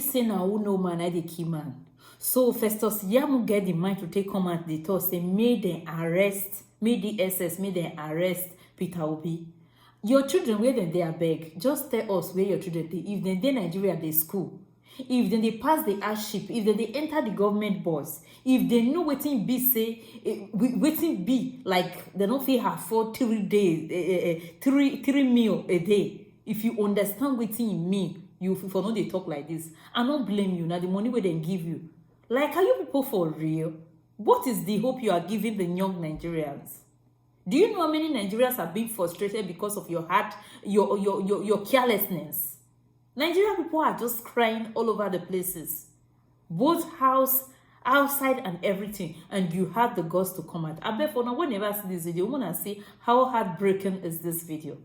say now who know man I the key man. So Festus Yamu get the mind to take come at the talk say made them arrest, made DSS, made them arrest Peter Obi. Your children where then they are beg. Just tell us where your children they if they Nigeria they school. If then they pass the hardship, if they enter the government bus, if they know waiting be say waiting be like they don't feel afford 3 days, three meal a day. If you understand waiting in me, you for no they talk like this. I don't blame you. Now the money where they give you. Like are you people for real? What is the hope you are giving the young Nigerians? Do you know how many Nigerians are being frustrated because of your heart, your carelessness? Nigerian people are just crying all over the places. Both house, outside and everything. And you have the guts to come out. I bet for now, whenever I see this video, I want to see how heartbreaking is this video.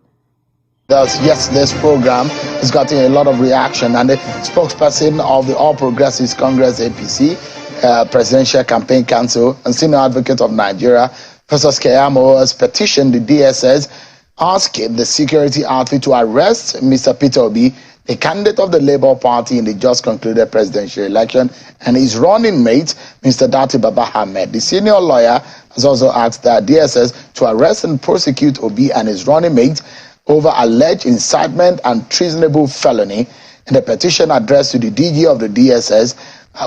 That's yesterday's program has gotten a lot of reaction, and the spokesperson of the All Progressives Congress APC Presidential Campaign Council and Senior Advocate of Nigeria, Festus Kayamo, has petitioned the DSS asking the security outfit to arrest Mr. Peter Obi, the candidate of the Labour Party in the just concluded presidential election, and his running mate, Mr. Dati Baba Ahmed. The senior lawyer has also asked the DSS to arrest and prosecute Obi and his running mate over alleged incitement and treasonable felony in the petition addressed to the DG of the DSS,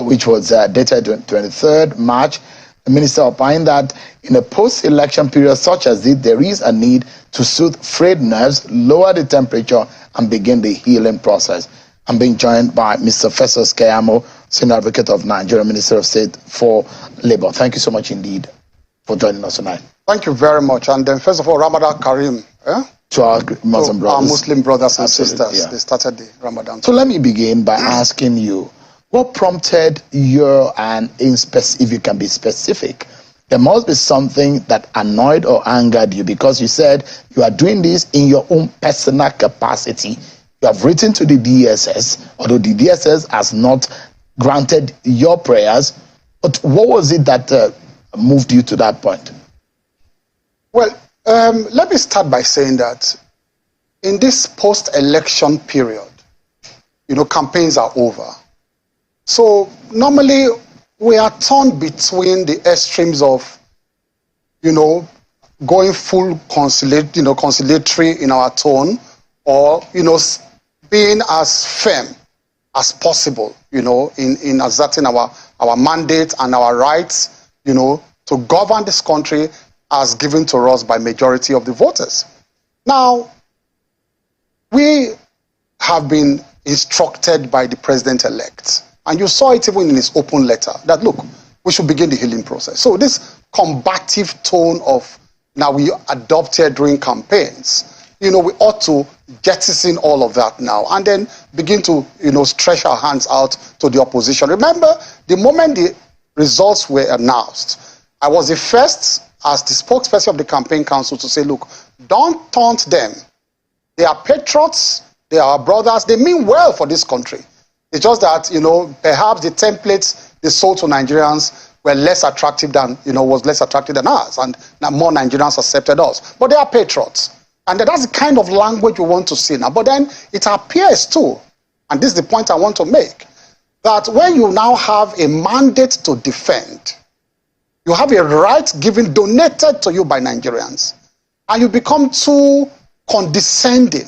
which was dated 23rd March. The minister opined that in a post-election period such as this, there is a need to soothe frayed nerves, lower the temperature, and begin the healing process. I'm being joined by Mr. Festus Kayamo, Senior Advocate of Nigeria, Minister of State for Labour. Thank you so much indeed for joining us tonight. Thank you very much. And then first of all, Ramadan Kareem. To our Muslim brothers. Our Muslim brothers and Absolutely, sisters. yeah. They started the Ramadan. So let me begin by asking you, what prompted your, and if you can be specific, there must be something that annoyed or angered you, because you said you are doing this in your own personal capacity. You have written to the DSS, although the DSS has not granted your prayers. But what was it that moved you to that point? Well, let me start by saying that in this post-election period, campaigns are over. So normally we are torn between the extremes of, going full conciliatory in our tone, or, being as firm as possible, in asserting our mandate and our rights, to govern this country as given to us by majority of the voters. Now, we have been instructed by the president-elect, and you saw it even in his open letter, that look, we should begin the healing process. So this combative tone of now we adopted during campaigns, we ought to jettison all of that now and then begin to, stretch our hands out to the opposition. Remember, the moment the results were announced, I was the first as the spokesperson of the campaign council to say, look, don't taunt them. They are patriots, they are our brothers, they mean well for this country. It's just that, perhaps the templates they sold to Nigerians were less attractive than, was less attractive than ours, and now more Nigerians accepted us. But they are patriots. And that's the kind of language we want to see now. But then it appears too, and this is the point I want to make, that when you now have a mandate to defend, you have a right donated to you by Nigerians, and you become too condescending.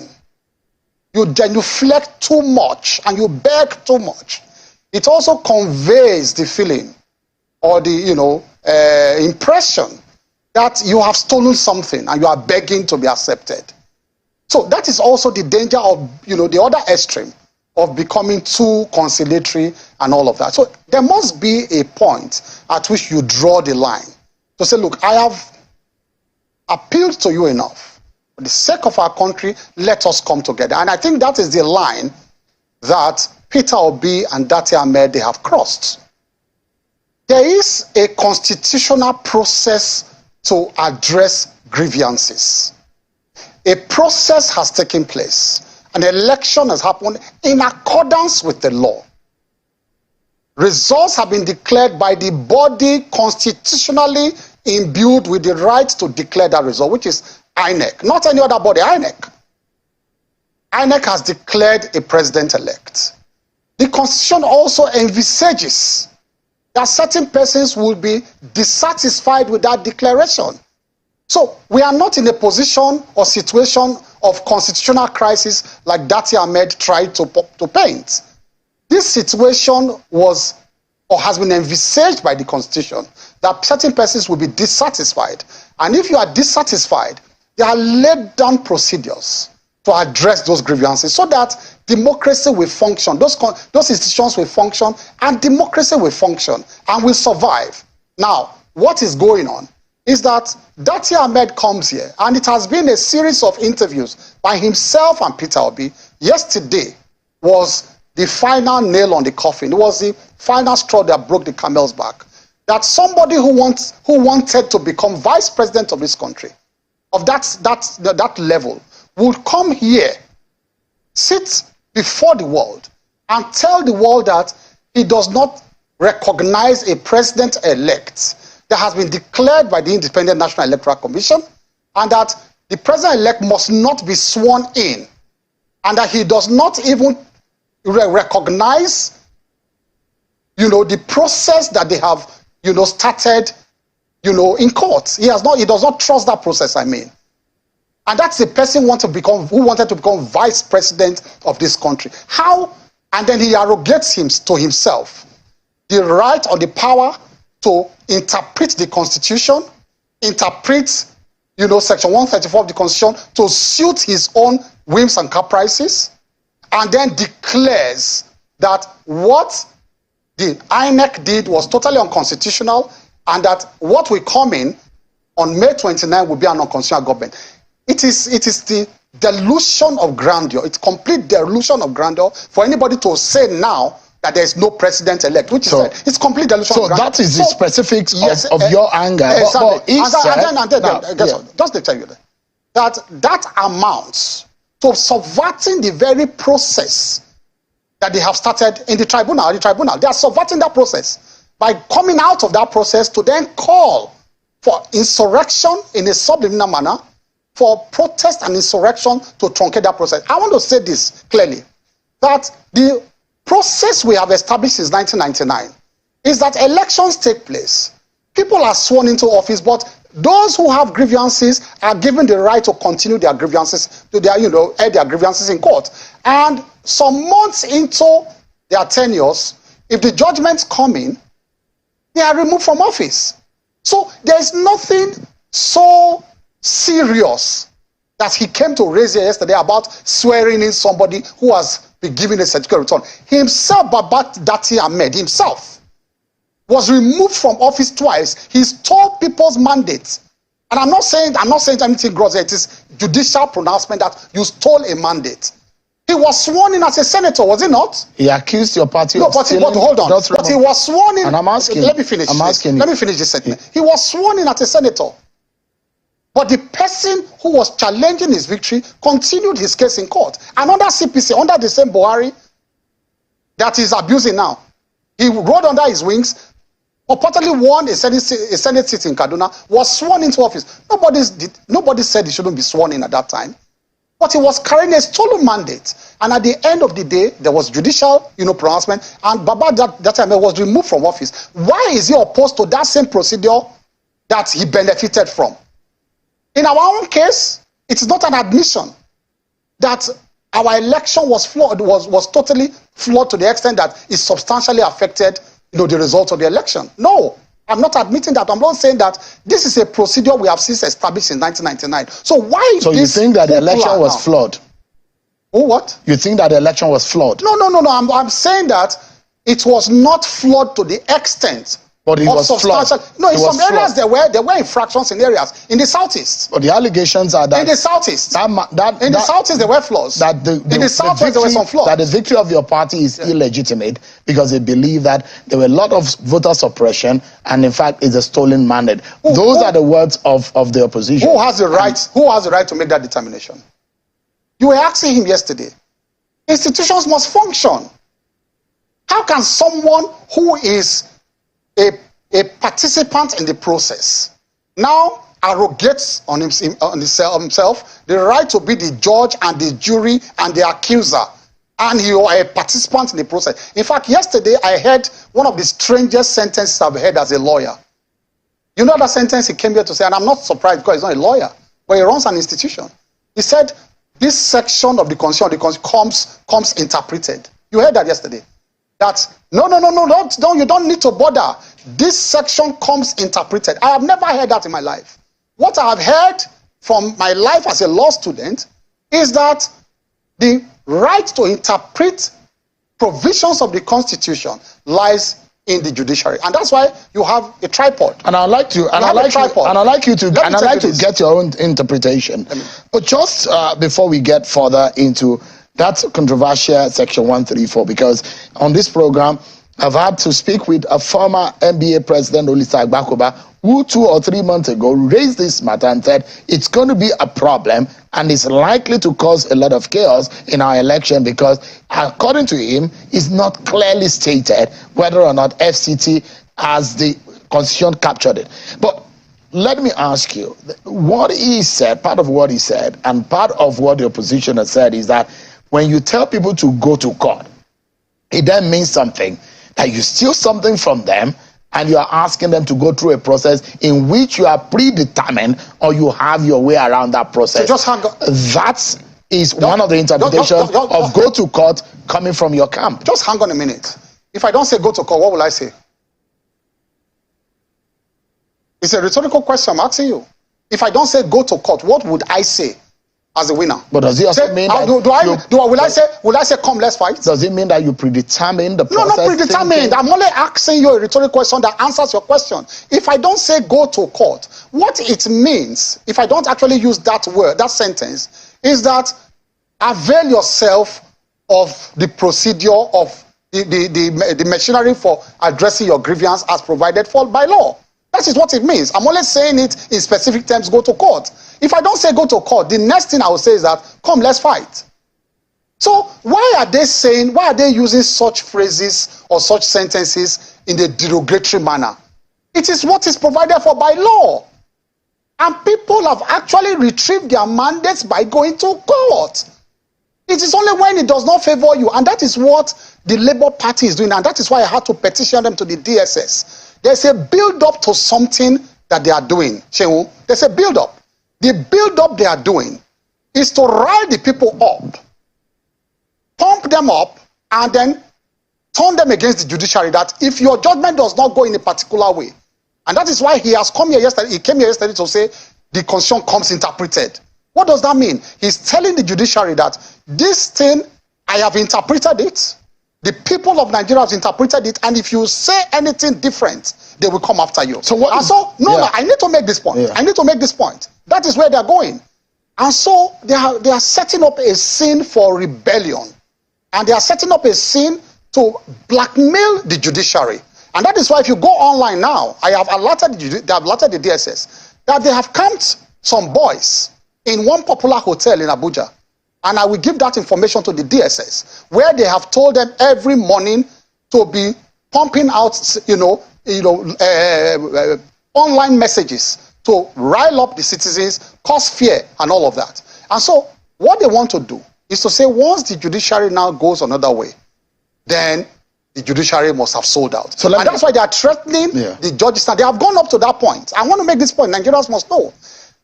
You genuflect too much and you beg too much. It also conveys the feeling or the impression that you have stolen something and you are begging to be accepted. So that is also the danger of the other extreme of becoming too conciliatory and all of that. So there must be a point at which you draw the line to say, look, I have appealed to you enough. For the sake of our country, let us come together. And I think that is the line that Peter Obi and Dati Ahmed, they have crossed. There is a constitutional process to address grievances. A process has taken place. An election has happened in accordance with the law. Results have been declared by the body constitutionally imbued with the right to declare that result, which is INEC, not any other body, INEC. INEC has declared a president-elect. the Constitution also envisages that certain persons will be dissatisfied with that declaration. So we are not in a position or situation of constitutional crisis like Dati Ahmed tried to paint. This situation was or has been envisaged by the Constitution that certain persons will be dissatisfied. And if you are dissatisfied, there are laid down procedures to address those grievances so that democracy will function, those institutions will function, and democracy will function and will survive. Now, what is going on is that Dati Ahmed comes here, and it has been a series of interviews by himself and Peter Obi. Yesterday was the final nail on the coffin. It was the final straw that broke the camel's back. That somebody who wanted to become vice president of this country, of that level, would come here, sit before the world, and tell the world that he does not recognize a president-elect that has been declared by the Independent National Electoral Commission, and that the president-elect must not be sworn in, and that he does not even recognize, the process that they have, started, in court. He does not trust that process, I mean. And that's the person who wanted to become vice president of this country. How? And then he arrogates to himself the right or the power to interpret the Constitution, interpret, Section 134 of the Constitution to suit his own whims and caprices, and then declares that what the INEC did was totally unconstitutional, and that what will come in on May 29 will be an unconstitutional government. It is the delusion of grandeur. It's complete delusion of grandeur for anybody to say now that there is no president-elect, which it's complete delusion of grandeur. So that is the specifics of your anger. Exactly. Just to tell you that amounts to subverting the very process that they have started in the tribunal. They are subverting that process by coming out of that process to then call for insurrection in a subliminal manner, for protest and insurrection to truncate that process. I want to say this clearly, that the process we have established since 1999 is that elections take place. People are sworn into office, but those who have grievances are given the right to continue their grievances, air their grievances in court. And some months into their tenures, if the judgments come in, they are removed from office. So there is nothing so serious that he came to raise here yesterday about swearing in somebody who has been given a certificate of return. Himself, Babat Dati Ahmed himself, was removed from office twice. He stole people's mandates. And I'm not saying anything gross. It is judicial pronouncement that you stole a mandate. He was sworn in as a senator, was he not? He accused your party of stealing. But hold on. But he was sworn in. And I'm asking. Let me finish. Let me finish this sentence. He was sworn in as a senator. But the person who was challenging his victory continued his case in court. Another CPC, under the same Buhari that is abusing now, he rode under his wings, purportedly won a Senate seat in Kaduna, was sworn into office. Nobody said he shouldn't be sworn in at that time. But he was carrying a stolen mandate. And at the end of the day, there was judicial, pronouncement, and Baba that time was removed from office. Why is he opposed to that same procedure that he benefited from? In our own case, it is not an admission that our election was flawed, was totally flawed to the extent that it substantially affected, the result of the election. No, I'm not admitting that. I'm not saying that this is a procedure we have since established in 1999. So why? So you think that the election was flawed? Oh, what? You think that the election was flawed? No. I'm saying that it was not flawed to the extent. But it was flawed. No, in some areas there were infractions in areas. In the southeast. But the allegations are that in the southeast. In the southeast there were flaws. That in the southwest there were some flaws. That the victory of your party is illegitimate because they believe that there were a lot of voter suppression and in fact it's a stolen mandate. Those are the words of the opposition. Who has the right? Who has the right to make that determination? You were asking him yesterday. Institutions must function. How can someone who is a participant in the process now arrogates on himself the right to be the judge and the jury and the accuser and you are a participant in the process. In fact, yesterday I heard one of the strangest sentences I've heard as a lawyer. You know that sentence he came here to say, and I'm not surprised because he's not a lawyer, but he runs an institution. He said, this section of the Constitution comes interpreted. You heard that yesterday. That, no, you don't need to bother. This section comes interpreted. I have never heard that in my life. What I have heard from my life as a law student is that the right to interpret provisions of the Constitution lies in the judiciary, and that's why you have a tripod. And I'd like to get your own interpretation. But just before we get further into that controversial section 134, because on this program I've had to speak with a former NBA president, Olisa Agbakoba, who 2 or 3 months ago raised this matter and said it's going to be a problem and it's likely to cause a lot of chaos in our election because, according to him, it's not clearly stated whether or not FCT, as the Constitution, captured it. But let me ask you, what he said, part of what he said, and part of what the opposition has said is that when you tell people to go to court, it then means something, that you steal something from them, and you are asking them to go through a process in which you are predetermined or you have your way around that process. So just hang on. That is one of the interpretations of go to court coming from your camp. Just hang on a minute. If I don't say go to court, what will I say? It's a rhetorical question I'm asking you. If I don't say go to court, what would I say as a winner? But does it also mean that will I say come, let's fight? Does it mean that you predetermine the process? No, not predetermined. I'm only asking you a rhetorical question that answers your question. If I don't say go to court, what it means, if I don't actually use that word, that sentence, is that avail yourself of the procedure of the machinery for addressing your grievance as provided for by law. That is what it means. I'm only saying it in specific terms, go to court. If I don't say go to court, the next thing I will say is that, come, let's fight. So why are they using such phrases or such sentences in a derogatory manner? It is what is provided for by law. And people have actually retrieved their mandates by going to court. It is only when it does not favor you. And that is what the Labour Party is doing. And that is why I had to petition them to the DSS. There's a build-up to something that they are doing. There's a build-up. The build-up they are doing is to rile the people up, pump them up, and then turn them against the judiciary, that if your judgment does not go in a particular way, and that is why he came here yesterday to say the Constitution comes interpreted. What does that mean? He's telling the judiciary that this thing, I have interpreted it, the people of Nigeria have interpreted it, and if you say anything different, they will come after you. So what? I need to make this point. I need to make this point. That is where they are going. And so they are setting up a scene for rebellion. And they are setting up a scene to blackmail the judiciary. And that is why if you go online now, they have alerted the DSS that they have camped some boys in one popular hotel in Abuja. And I will give that information to the DSS, where they have told them every morning to be pumping out, online messages to rile up the citizens, cause fear, and all of that. And so what they want to do is to say once the judiciary now goes another way, then the judiciary must have sold out. And that's why they are threatening the judges. And they have gone up to that point. I want to make this point. Nigerians must know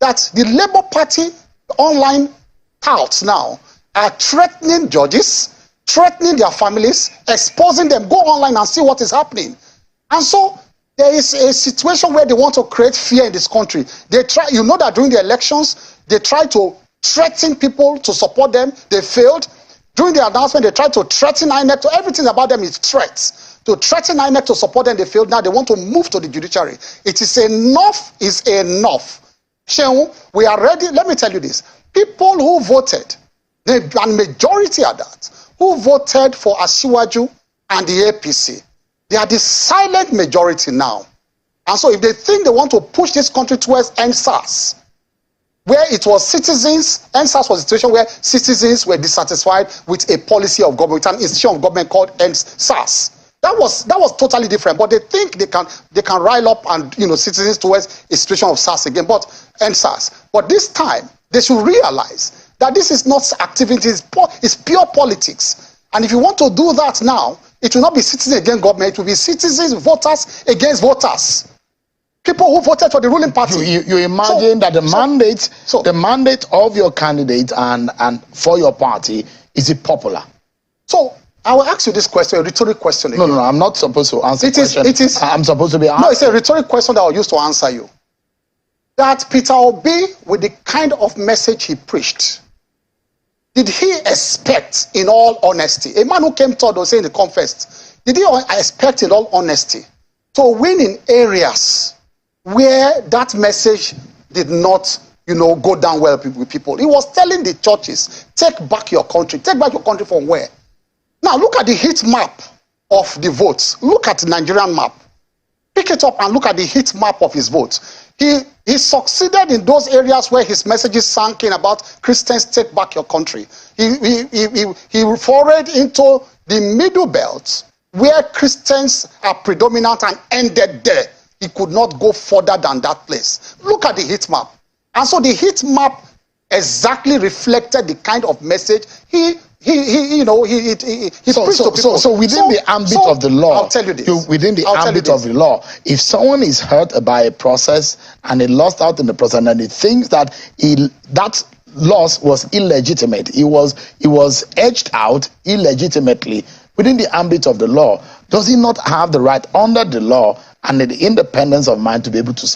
that the Labour Party online touts now are threatening judges, threatening their families, exposing them. Go online and see what is happening. And so there is a situation where they want to create fear in this country. They try, you know that during the elections, they tried to threaten people to support them. They failed. During the announcement, they tried to threaten INEC. So everything about them is threats. To threaten INEC to support them, they failed. Now they want to move to the judiciary. It is enough, is enough. Shehu, we are ready. Let me tell you this. People who voted, and majority are that, who voted for Asiwaju and the APC, they are the silent majority now. And so if they think they want to push this country towards NSAS, where it was citizens, NSAS was a situation where citizens were dissatisfied with a policy of government, an institution of government called NSAS. That was totally different. But they think they can rile up and citizens towards a situation of SARS again, but NSAS. But this time they should realize that this is not activity, it's pure politics. And if you want to do that now, it will not be citizens against government, it will be citizens, voters against voters. People who voted for the ruling party. You imagine that the mandate of your candidate and for your party, is it popular? So I will ask you this question, a rhetoric question again. No, I'm not supposed to answer It is. I'm supposed to be asking. No, it's a rhetoric question that I'll use to answer you. That Peter Obi, with the kind of message he preached, did he expect, in all honesty, a man who came third was saying the confessed, did he expect, in all honesty, to win in areas where that message did not, go down well with people? He was telling the churches, take back your country. Take back your country from where? Now, look at the heat map of the votes. Look at the Nigerian map. Pick it up and look at the heat map of his votes. He succeeded in those areas where his messages sank in about Christians take back your country. He forayed into the middle belt where Christians are predominant and ended there. He could not go further than that place. Look at the heat map. And so the heat map exactly reflected the kind of message he preached to people. So within the ambit of the law, I'll tell you this. Within the ambit of the law, if someone is hurt by a process and he lost out in the process and he thinks that that loss was illegitimate, he was edged out illegitimately within the ambit of the law, does he not have the right under the law and the independence of mind to be able to